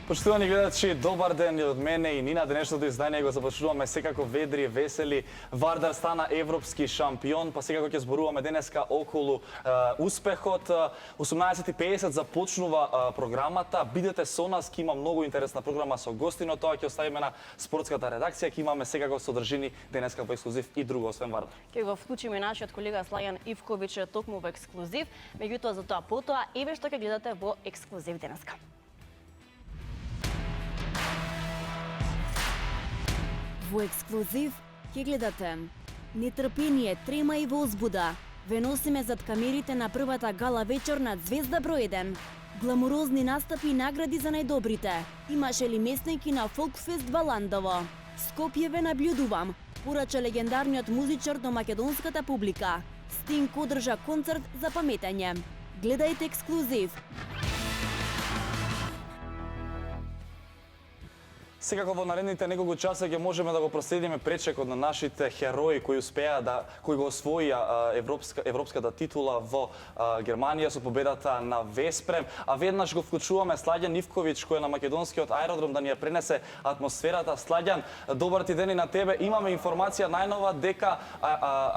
Почитувани гледачи, добар ден од мене и Нина. Денешното издание го започнуваме секако ведри, весели. Вардар стана европски шампион, па секако ќе зборуваме денеска околу успехот. 18:50 започнува програмата. Бидете со нас, ќе има многу интересна програма со гостино. Тоа ќе оставиме на спортската редакција. Ќе имаме секако содржини денеска во ексклузив и друго освен Вардар. Ќе го вклучиме нашиот колега Слајан Ивковиќ токму во ексклузив. Меѓутоа за тоа потоа еве што ќе гледате во ексклузив денеска. Во ексклузив ќе гледате нетрпение, трема и возбуда. Ве носиме зад камерите на првата гала вечер на Звезда број 1. Гламурозни настапи и награди за најдобрите. Имаше ли местнеки на Фолкфест Валандово? Скопје ве наблюдувам, порача легендарниот музичар до македонската публика. Стинг одржа концерт за паметење. Гледајте ексклузив. Секако во наредните неколку часа ќе можеме да го проследиме пречекот на нашите херои кои кои го освоија европската титула во Германија со победата на Веспрем, а веднаш го вклучуваме Слајан Ивковиќ кој е на македонскиот аеродром да ни ја пренесе атмосферата. Слајан, добар ти ден и на тебе. Имаме информација најнова дека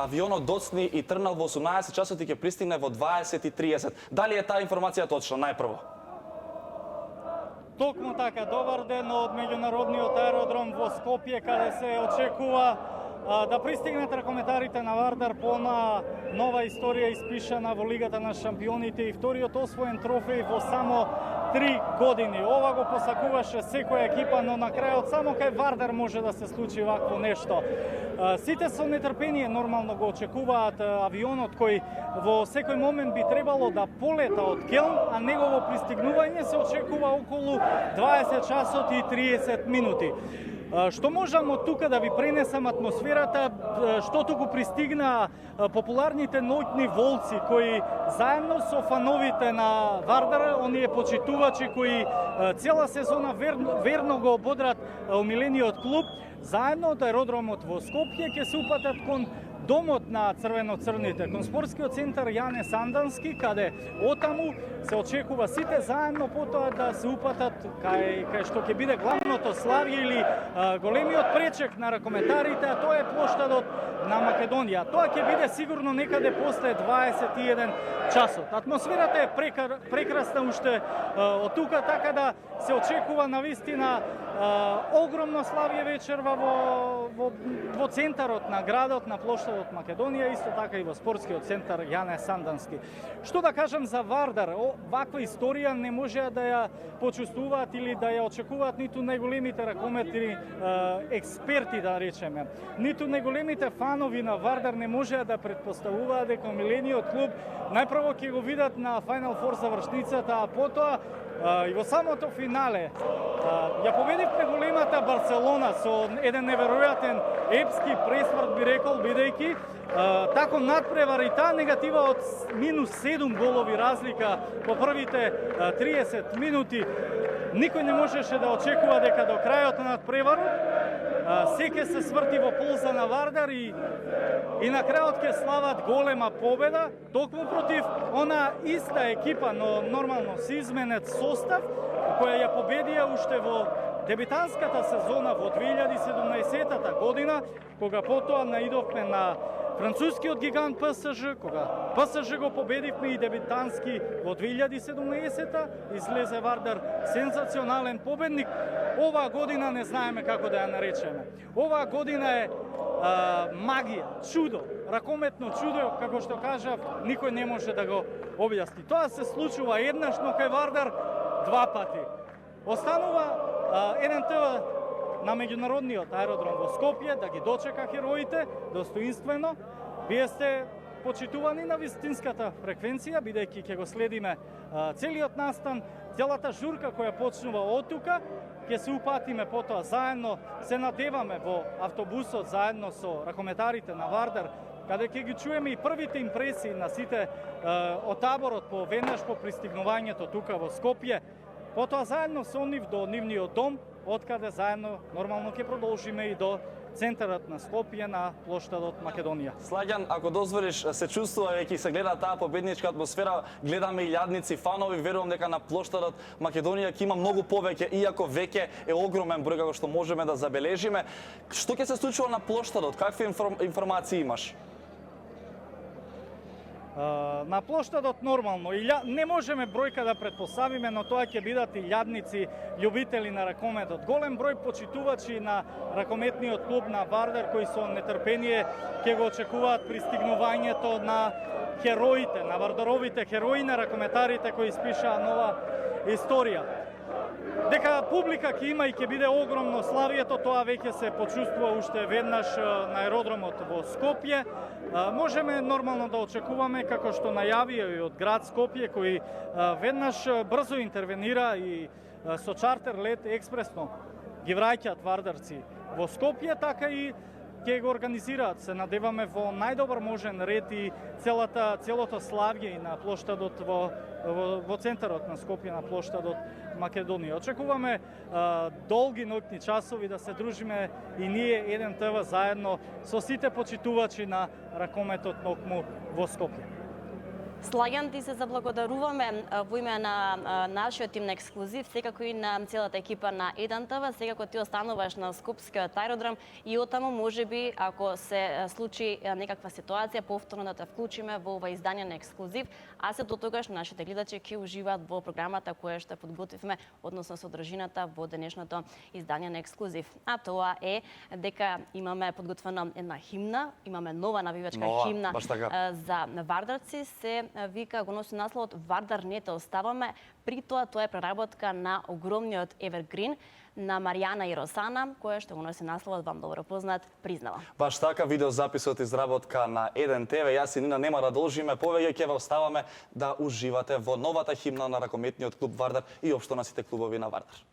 авионот доцни и тргнал во 18 часот и ќе пристигне во 20:30. Дали е таа информација точна најпрво? Токму така, добар ден од меѓународниот аеродром во Скопје, каде се очекува да пристигнат ракометарите на Вардар по она нова историја испишана во Лигата на шампионите и вториот освоен трофеј во само 3 години. Ова го посакуваше секоја екипа, но на крајот само кај Вардар може да се случи вакво нешто. Сите со нетрпение нормално го очекуваат авионот кој во секој момент би требало да полета од Келн, а негово пристигнување се очекува околу 20 часот и 30 минути. Што можам од тука да ви пренесам атмосферата, што туку пристигна популарните ноќни волци кои заедно со фановите на Вардар, оние почитувачи кои цела сезона верно го ободрат омилениот клуб, заедно од аеродромот во Скопје ќе се упатат кон домот на црвено-црните, кон спортскиот центар Јане Сандански, каде отаму се очекува сите заедно потоа да се упатат кај што ќе биде главното славје или големиот пречек на ракометарите, а тоа е плоштадот на Македонија. Тоа ќе биде сигурно некаде после 21 часот. Атмосферата е прекрасна уште од тука, така да се очекува навистина огромно славје вечерва во центарот на градот, на плоштадот Македонија, исто така и во спортскиот центар Јане Сандански. Што да кажам за Вардар? Ваква историја не можеа да ја почувствуваат или да ја очекуваат ниту најголемите ракометри експерти, да речеме. Ниту најголемите фанови на Вардар не можеа да претпоставуваат дека омилениот клуб најпрво ќе го видат на Final Four завршницата, а потоа и во самото финале ја победивме големата Барселона со еден неверојатен епски пресврт, би рекол, бидејќи тако надпревар и таа негатива од -7 голови разлика по првите 30 минути. Никој не можеше да очекува дека до крајот на надпреварот секе се сврти во полза на Вардар и на крајот ќе слават голема победа токму против она иста екипа, но нормално се изменет состав, која ја победија уште во дебитанската сезона во 2017 година, кога потоа наидовме на францускиот гигант ПСЖ, кога ПСЖ го победивме и дебитански во 2017, излезе Вардар сензационален победник. Оваа година не знаеме како да ја наречеме. Оваа година е магија, чудо, ракометно чудо, како што кажав, никој не може да го објасни. Тоа се случува еднаш, но кај Вардар два пати. Останува ННТВ на меѓународниот аеродром во Скопје да ги дочека хероите достоинствено. Вие сте почитувани на вистинската фреквенција, бидејќи ќе го следиме целиот настан, целата журка која почнува од тука. Ќе се упатиме потоа заедно, се надеваме во автобусот заедно со ракометарите на Вардар, каде ќе ги чуеме и првите импресии на сите од таборот веднаш по пристигнувањето тука во Скопје. Потоа заедно со нив до нивниот дом, откаде заедно нормално ќе продолжиме и до центарот на Скопје на плоштадот Македонија. Слагјан, ако дозволиш, се чувствува веќе се гледа таа победничка атмосфера, гледаме и јадници, фанови, верувам дека на плоштадот Македонија ќе има многу повеќе, иако веќе е огромен број како што можеме да забележиме. Што ќе се случува на плоштадот? Какви информации имаш? На плоштадот нормално, не можеме бројка да претпоставиме, но тоа ќе бидат и јадници, љубители на ракометот. Голем број почитувачи на ракометниот клуб на Вардар кои со нетрпение ќе го очекуваат пристигнувањето на хероите, на вардаровите херои, на ракометарите кои испишаа нова историја. Дека публика ќе има и ќе биде огромно славието, тоа веќе се почувствува уште веднаш на аеродромот во Скопје. Можеме нормално да очекуваме, како што најавија и од град Скопје, кој веднаш брзо интервенира и со чартер лет експресно ги враќаат вардарци во Скопје, така и ќе го организираат, се надеваме, во најдобар можен ред и целото славје на плоштадот во центарот на Скопје, на плоштадот Македонија. Очекуваме долги ноќни часови да се дружиме и ние Еден ТВ заедно со сите почитувачи на ракометот нокму во Скопје. Слагјан, ти се заблагодаруваме во име на нашиот тим на ексклузив, секако и на целата екипа на Еден ТВ, секако ти остануваш на Скопскиот аеродром и оттаму можеби, ако се случи некаква ситуација, повторно да те вклучиме во ова издание на ексклузив, а се до тогаш нашите гледачи ќе уживаат во програмата која што подготвивме, односно содржината во денешното издание на ексклузив. А тоа е дека имаме подготвена една химна, имаме нова навивачка химна за вардарци, се вика, го носи насловот Вардар не те оставаме. При тоа е преработка на огромниот Evergreen на Маријана и Росана, која што го носи насловот вам добро познат Признава. Баш така, видеозаписот изработка на Еден ТВ. Јас и Нина нема да должиме, повеќе ќе ве оставаме да уживате во новата химна на ракометниот клуб Вардар и општо на сите клубови на Вардар.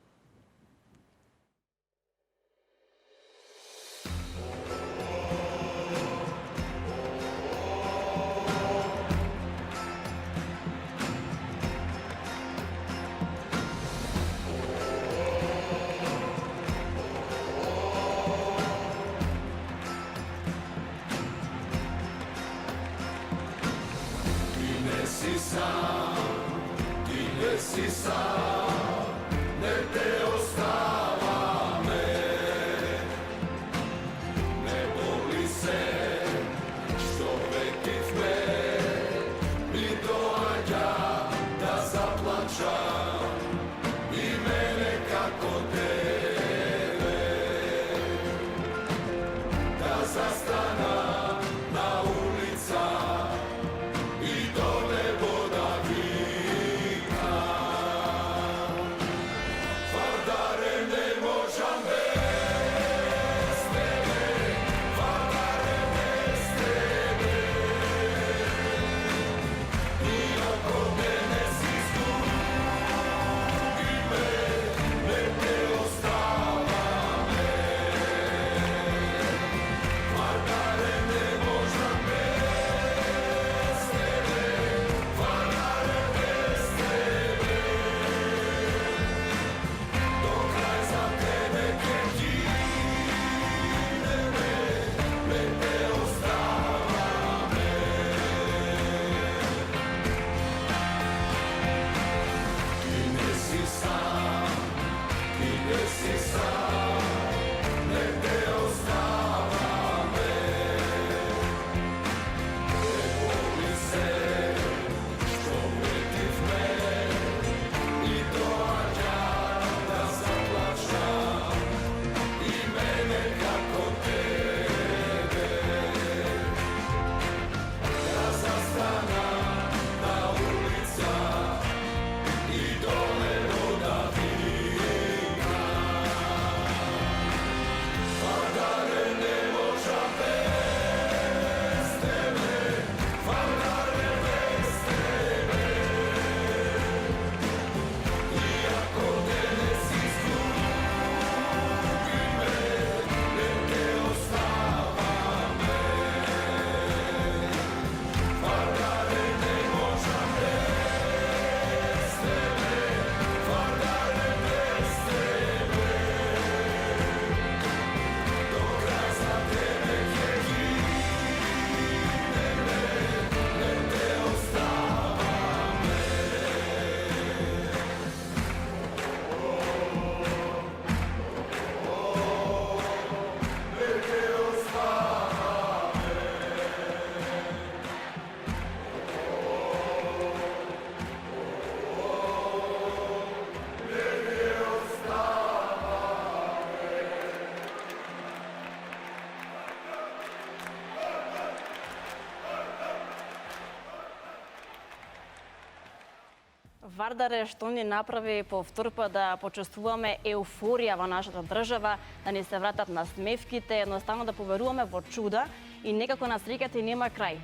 Вардар што ни направи по втор пат да почувствуваме еуфорија во нашата држава, да ни се вратат насмевките, едноставно да поверуваме во чуда и некако на среќата и нема крај.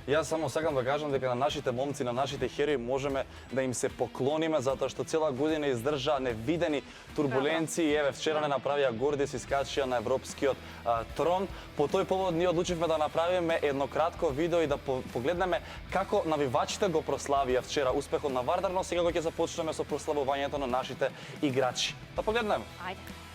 Јас само сакам да кажам дека на нашите момци, на нашите херои можеме да им се поклониме затоа што цела година издржаа невидени турбуленции. Еве вчера не направија горди, се искачија на европскиот трон. По тој повод ние одлучивме да направиме едно кратко видео и да погледнеме како навивачите го прославија вчера успехот на Вардар, но сега ќе започнеме со прославувањето на нашите играчи. Да погледнеме. Ајде.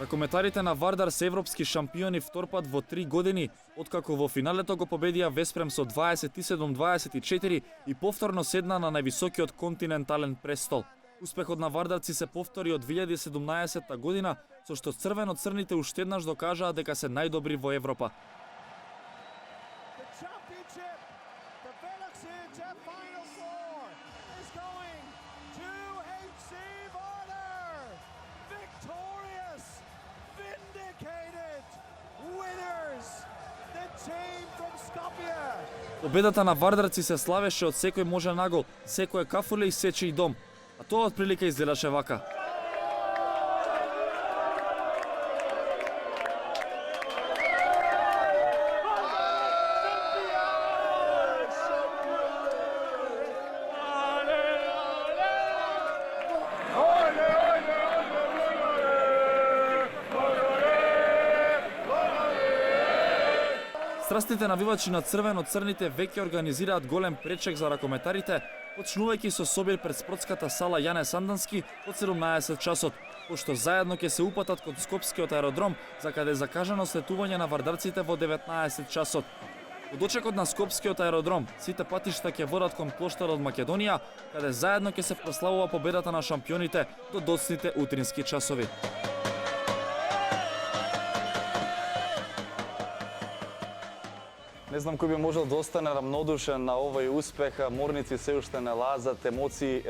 Ракометарите на Вардар се европски шампиони втор пат во 3 години, откако во финалето го победија Веспрем со 27-24 и повторно седна на највисокиот континентален престол. Успехот на вардарци се повтори од 2017 година, со што црвено-црните уште еднаш докажаа дека се најдобри во Европа. Победата на вардарци се славеше од секој можен нагол, секој кафуле и сечи и дом. А тоа отприлика изгледаше вака. Страстните навивачи на црвено-црните веќе организираат голем пречек за ракометарите, почнувајќи со собир пред спортската сала Јане Сандански од 17 часот, пошто заедно ќе се упатат кон Скопскиот аеродром, за каде е закажано слетување на вардарците во 19 часот. Во дочекот на Скопскиот аеродром, сите патишта ќе водат кон плоштадот Македонија, каде заедно ќе се прославува победата на шампионите до доцните утрински часови. Не знам кој би можел да остане рамнодушен на овој успех. Морници се уште не лазат, емоции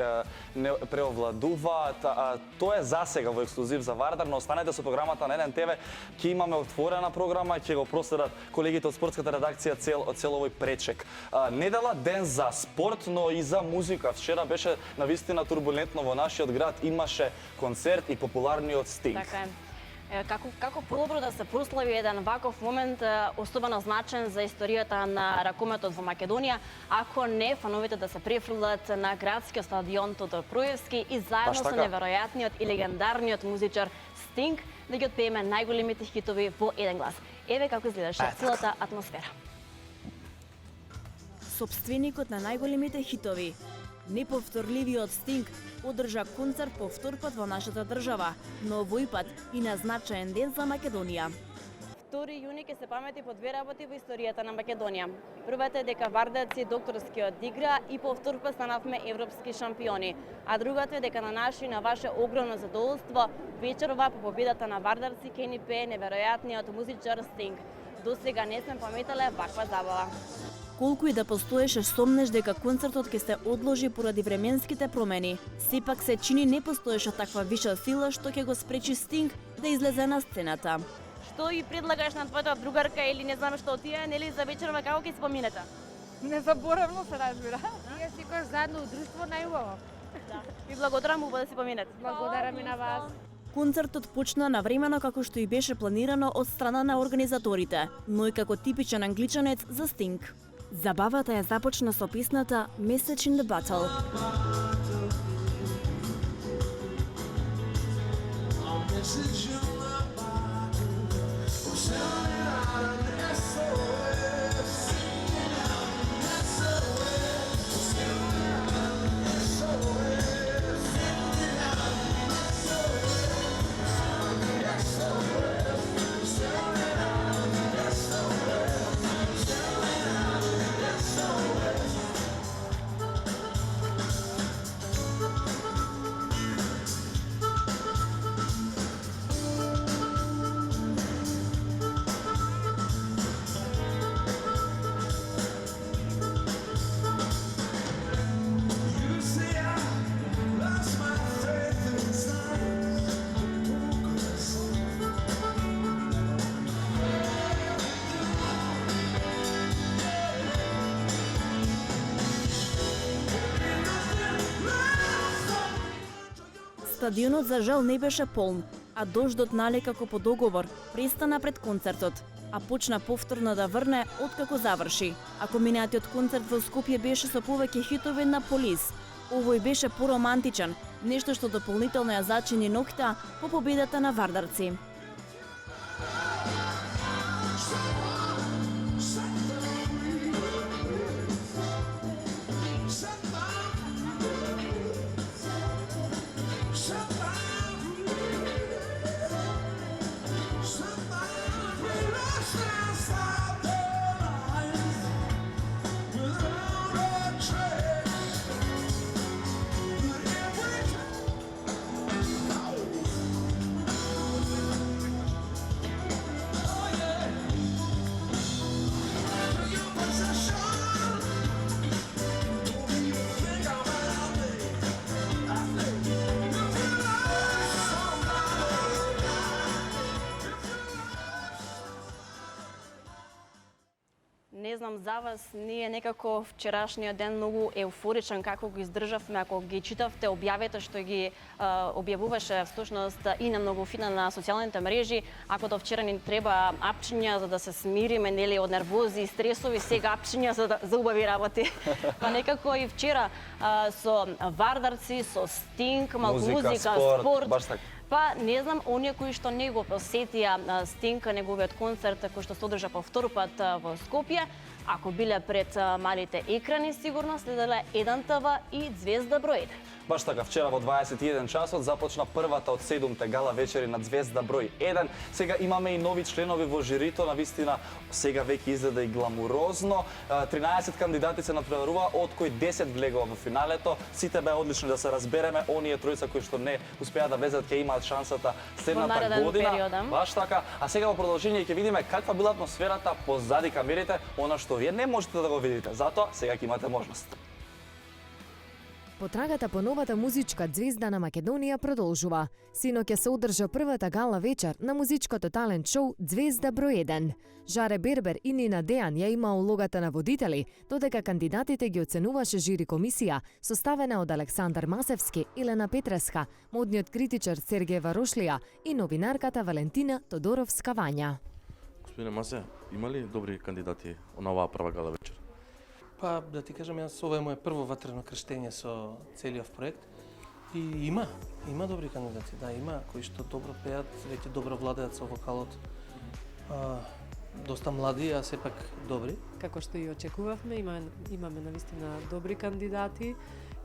не преовладуваат. Тоа е засега во ексклузив за Вардар, но останете со програмата на ННТВ. Ќе имаме отворена програма, ќе го проследат колегите од спортската редакција цел овој пречек. Недела ден за спорт, но и за музика. Вчера беше навистина турбулентно во нашиот град, имаше концерт и популарниот Стинг. Така е. Како подобро да се прослави еден ваков момент, особено значен за историјата на ракометот во Македонија, ако не фановите да се префрлат на градскиот стадион Тодор Проевски и заедно со неверојатниот и легендарниот музичар Стинг да ги отпееме најголемите хитови во еден глас. Еве како изгледаше целата атмосфера. Собственикот на најголемите хитови, неповторливиот Стинг, одржа концерт по втор пат во нашата држава, но овој пат и на значаен ден за Македонија. 2 јуни ќе се памети по две работи во историјата на Македонија. Првата е дека вардарци докторски одигра и по втор пат станавме европски шампиони, а другата е дека на наше и на ваше огромно задоволство вечерова по победата на вардарци ќе ни пее неверојатниот музичар Стинг. До сега не сме паметале ваква забава. Колку и да постоеше сомнеш дека концертот ќе се одложи поради временските промени, сепак се чини не постоеше таква виша сила што ќе го спречи Стинг да излезе на сцената. Што и предлагаш на твојата другарка или не знам што тие, нели за вечерова како ќе споминете? Незаборавно се разбира. Ние секој заедно у друштво најубаво. Да. Ви благодарам, убаво да си поминете. Благодарам и на вас. Концертот почна навремено како што и беше планирано од страна на организаторите, но и како типичен англичанец за Стинг. Забавата ја започна со песната Message in the Bottle. Стадионот за жал не беше полн, а дождот нале како по договор престана пред концертот, а почна повторно да врне откако заврши. Ако минатиот концерт во Скопје беше со повеќе хитови на Полис, овој беше поромантичен, нешто што дополнително ја зачини ноќта по победата на вардарци. Не знам за вас, ние некако вчерашниот ден многу еуфоричен како го издржавме, ако ги читавте објавите што ги објавуваше всушност и на многу фина на социјалните мрежи, ако до вчера ни треба апчиња за да се смириме, нели, од нервози и стресови, сега апчиња за убави работи. Па некако и вчера со вардарци, со Стинг, малку музика, спорт. Баш така. Па не знам, оние кои што не го посетија Стинг, неговиот концерт кој што се одржа по втор пат во Скопје, ако биле пред малите екрани, сигурно следеле 1ТВ и Звезда број 1. Баш така, вчера во 21 часот започна првата од 7-те гала вечери на Звезда број 1. Сега имаме и нови членови во жирито, навистина сега веќе изгледа и гламурозно. 13 кандидати се надпреварува, од кои 10 влегува во финалето. Сите беа одлични, да се разбереме, оние тројца кои што не успеа да влезат ќе имаат шансата следната година. Период. Баш така. А сега во продолжение ќе видиме каква била атмосферата позади камерите, она што вие не можете да го видите. Затоа сега ќе имате можност. Потрагата по новата музичка ѕвезда на Македонија продолжува. Синоќ се одржа првата гала вечер на музичкото талент шоу Звезда број 1. Жаре Бербер и Нина Дејан ја има улогата на водители, додека кандидатите ги оценуваше жири комисија, составена од Александар Масевски, Елена Петреска, модниот критичар Сергеј Варошлија и новинарката Валентина Тодоровска-Вања. Господине Масе, има ли добри кандидати на оваа прва гала вечер? Па, да ти кажам, јас ова е моје прво ватрено крштење со целиот проект и има добри кандидати, да, има кои што добро пеат, веќе добро владеат со вокалот. Доста млади, а сепак добри. Како што и очекувавме, имаме навистина добри кандидати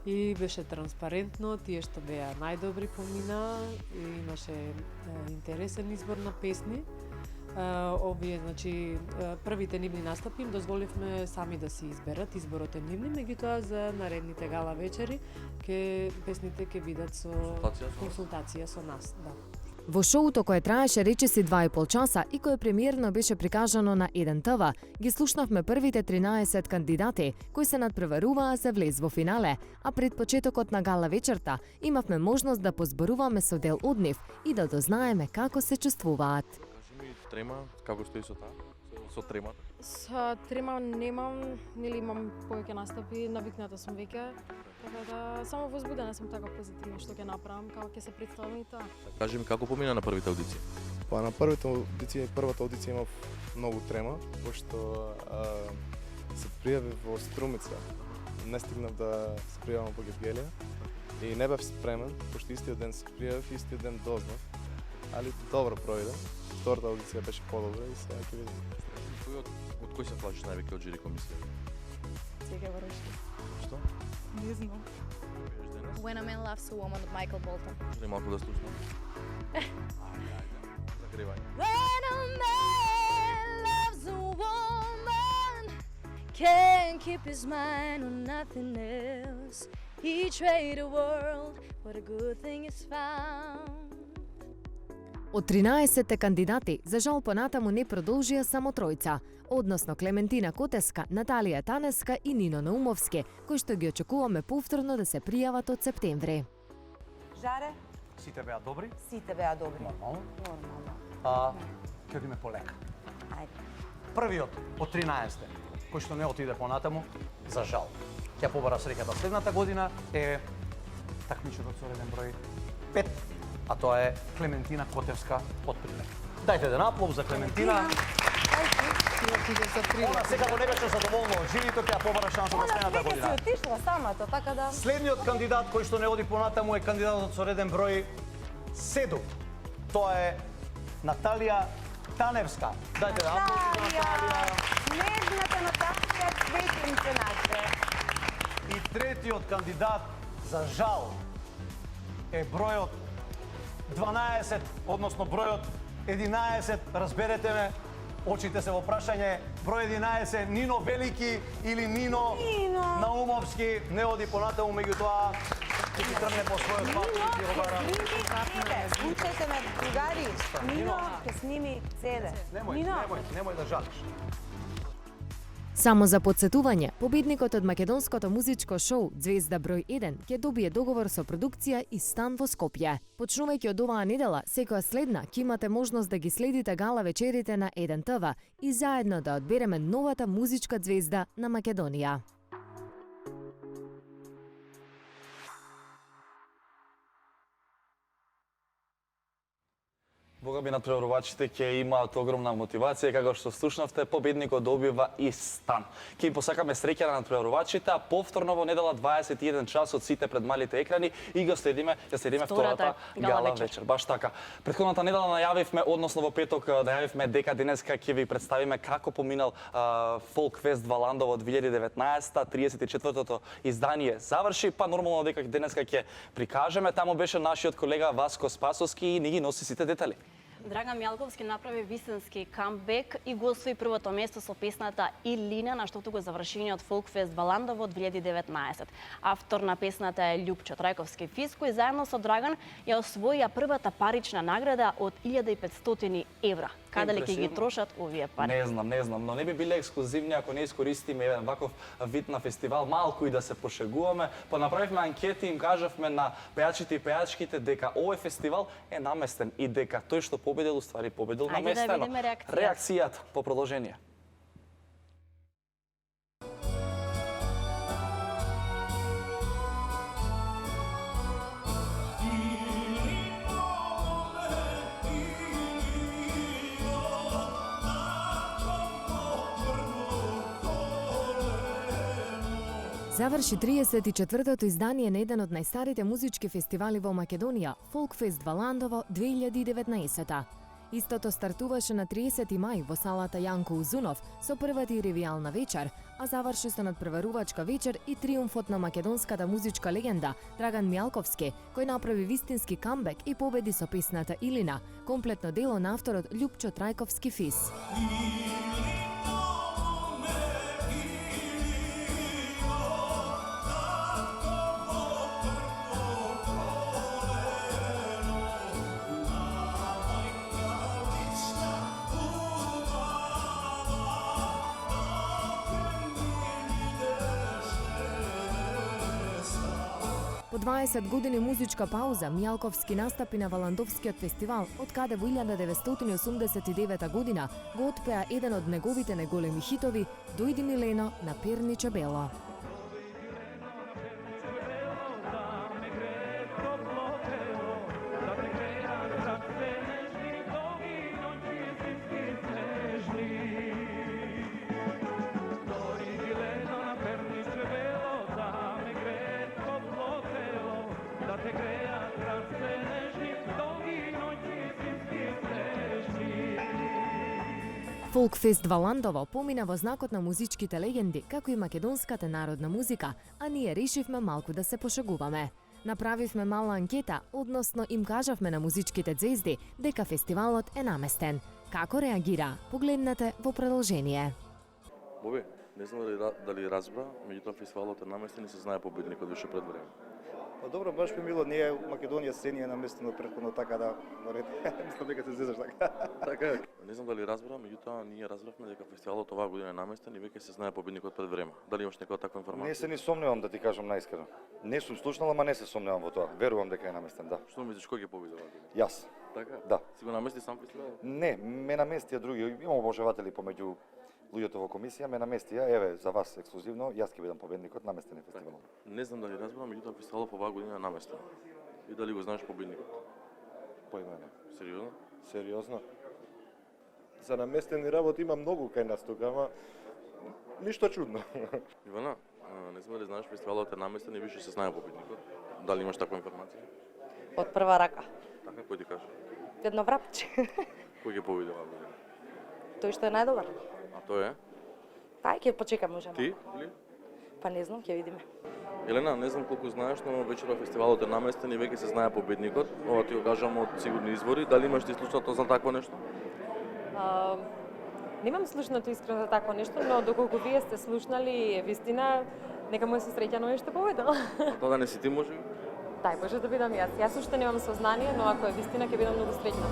и беше транспарентно, тие што беа најдобри помина, и имаше интересен избор на песни. Овие, значи, првите нивни настапи им дозволивме сами да си изберат, изборот е нивни, меѓутоа за наредните гала вечери песните ќе бидат со консултација со нас, да. Во шоуто кое траеше речиси 2,5 часа и кое премиерно беше прикажано на 1ТВ, ги слушнавме првите 13 кандидати кои се надпреваруваа за влез во финале, а пред почетокот на гала вечерта имавме можност да позборуваме со дел од нив и да дознаеме како се чувствуваат. Трема, како стои со таа? Со тремата? Со трема немам, нели имам повеќе настапи, навикната сум веќе. Така да само возбудена сум така позитивно што ќе направам, како ќе се представам и тоа. Кажи ми како помина на првите аудиции? Па на првата аудиција имав многу трема, пошто се пријавив во Струмица. Не стигнав да се пријавам во Гевгелија и не бев спремен, пошто истиот ден се пријавив, истиот ден дознав, али добро пројде. Втората аудиција беше подобра и сега ќе видиме. Од кој се плашиш највеќе од жири комисија? Сега врши. Што? Не знам. When a Man Loves a Woman од Майкл Болтон. Жели малку да слушнам. Загревај. When a man loves a woman, can't keep his mind on nothing else. He trade a world, but a good thing is found. Од 13 кандидати, за жал понатаму не продолжија само тројца, односно Клементина Котеска, Наталија Танеска и Нино Наумовски, кои што ги очекуваме повторно да се пријават од септември. Жаре? Сите беа добри? Сите беа добри. Нормално. Нормално. Ќе одиме полека. Ајде. Првиот од 13 кој што не отиде понатаму, за жал. Ќе побара среќата следната година е такмичарот со реден број 5, а тоа е Клементина Котевска од Прилеп. Дайте еден аплауз за Клементина. Она секако не беше задоволна од живито, ќе ја побара шанса да следната Веќе година. си отишла самата, така да... Следниот кандидат кој што не оди понатаму е кандидатот со реден број 7. Тоа е Наталија Таневска. Дайте да аплауз за Наталија. Нежната Наталија, цветинце наше. И третиот кандидат, за жал, е бројот 12, односно бројот 11, разберете ме, очите се во прашање, број 11, Нино Велики или Нино Наумовски, не оди понатаму, меѓутоа ќе ги тргне по својот пат и ќе го бара. Слушајте ме, другари, Нино ќе сними CD. Немој да жалиш. Само за подсетување, победникот од македонското музичко шоу Звезда број 1 ќе добие договор со продукција и стан во Скопје. Почнувајќи од оваа недела, секоја следна ќе имате можност да ги следите гала вечерите на 1 ТВ и заедно да одбереме новата музичка звезда на Македонија. Бога би надпреварувачите ќе имаат огромна мотивација, како што слушнавте, победникот добива и стан. Ќе им посакаме среќа на надпреварувачите, а повторно во недела 21 часот сите пред малите екрани и ја следиме втората гала вечер. Баш така. Претходната недела најавивме, односно во петок најавивме дека денеска ќе ви представиме како поминал Фолкфест Валандово 2019, 34-тото издание заврши, па нормално дека денеска ќе прикажеме. Таму беше нашиот колега Васко Спасовски и ни ги носи сите детали. Драган Мјалковски направи вистински камбек и го освои првото место со песната Илина, на штото го завршениот Фолкфест Валандово 2019. Автор на песната е Љупчо Трајковски Фис, кој заедно со Драган ја освоија првата парична награда од 1500 евра. Каде ли ќе ги трошат овие пари? Не знам, но не би биле ексклузивни ако не искористиме еден ваков вид на фестивал, малку и да се пошегуваме. Па направивме анкети и им кажавме на пејачите и пејачките дека овој фестивал е наместен и дека тој што победил, уствари победил наместено. Ајде да видиме Реакцијата по продолжение. Заврши 34-тото издание на еден од најстарите музички фестивали во Македонија, Фолкфест Валандово 2019. Истото стартуваше на 30 мај во салата Јанко Узунов со првата и ревијална вечер, а заврши со надпреварувачка вечер и триумфот на македонската музичка легенда Драган Мјалковски, кој направи вистински камбек и победи со песната Илина, комплетно дело на авторот Љупчо Трајковски Фис. По 20 години музичка пауза, Мјалковски настапи на Валандовскиот фестивал, од каде во 1989 година го отпеа еден од неговите најголеми хитови "Дојди Милено" на Перниче Бело. Фолкфест Валандово помина во знакот на музичките легенди, како и македонската народна музика, а ние решивме малку да се пошегуваме. Направивме мала анкета, односно им кажавме на музичките звезди дека фестивалот е наместен. Како реагира? Погледнете во продолжение. Боби, не знам дали разбра, меѓутоа фестивалот е наместен и се знае победникот више пред време. Па добро, баш би мило, ние Македонија се ни е наместено претходно така да мислам дека се зезаш така. Така е. Не знам дали разбра, меѓутоа ние разбравме дека фестивалот оваа година е наместен и веќе се знае победникот пред време. Дали имаш некоја таква информација? Не се ни сомневам да ти кажам најискрено. Не сум слушнал, ама не се сомневам во тоа. Верувам дека е наместен, да. Што мислиш кој ќе победи оваа година? Јас. Така? Да. Си го намести сам фестивалот? Не, ме наместија други. Имам обожаватели помеѓу луѓето во комисија, ме наместија, еве, за вас ексклузивно, јас ќе бидам победникот, наместен е фестивалот. Не знам дали разбрам, меѓутоа фестивалот оваа година е наместен. И дали го знаеш победникот? Појма не. Сериозно? Сериозно. За наместени работи има многу кај нас тука, ама ништо чудно. Ивана, не знам дали знаеш фестивалот е наместен и више се знае победникот. Дали имаш таква информација? Од прва рака. Така, кој ти каже? Едно врапче. Кој ќе победи оваа година? Тој што е најдобар. А тој е? Ај, ќе почекаме ужа. Ти? Или? Па не знам, ќе видиме. Елена, не знам колку знаеш, но вечера фестивалот е наместен и веќе се знае победникот. Ова ти го кажам од сигурни извори. Дали имаш ти слушнато за такво нешто? Немам слушнато искрено за такво нешто, но доколку вие сте слушнали, е вистина, нека му се среќано е што победил. А тоа да не си ти може? Дај Боже да бидам јас. Јас уште немам сознание, но ако е вистина, ќе бидам многу среќна.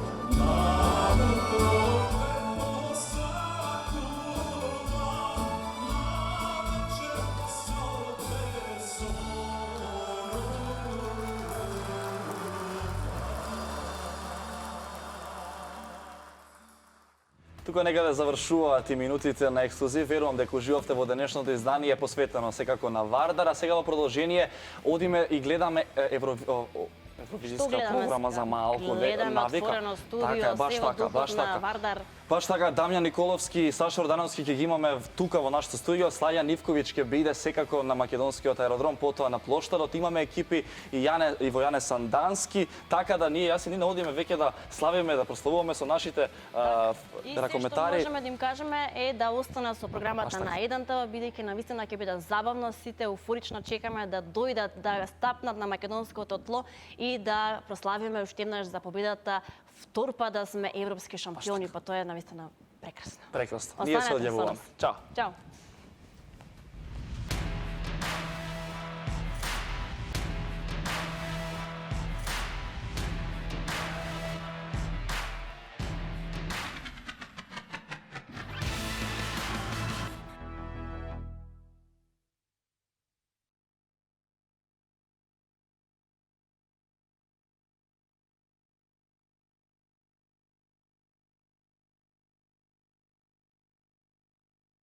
Тука некаде завршуваат и минутите на ексклузив. Верувам дека уживавте во денешното издание посветено секако на Вардар, а сега во продолжение одиме и гледаме Евровизијска програма за малку. Гледаме отворено студио, баш се во така, духот баш на така. Вардар. Баш така, Дамјан Николовски и Саша Ордановски ќе ги имаме тука во нашето студио. Слајан Ивковиќ ќе биде секако на македонскиот аеродром, потоа на плоштадот. Имаме екипи и во Јане Сандански, така да ние јас и Нина одиме веќе да славиме, да прославуваме со нашите ракометари. И се што можеме да им кажеме е да останат со програмата на Едантава, бидејќи навистина ќе биде забавно, сите еуфорично чекаме да дојдат, да стапнат на македонското тло и да прославиме уште еднаш за победата, втор пат да сме европски шампиони, па тоа е навистина прекрасно. Прекрасно. Ние се одјавуваме. Чао. Чао.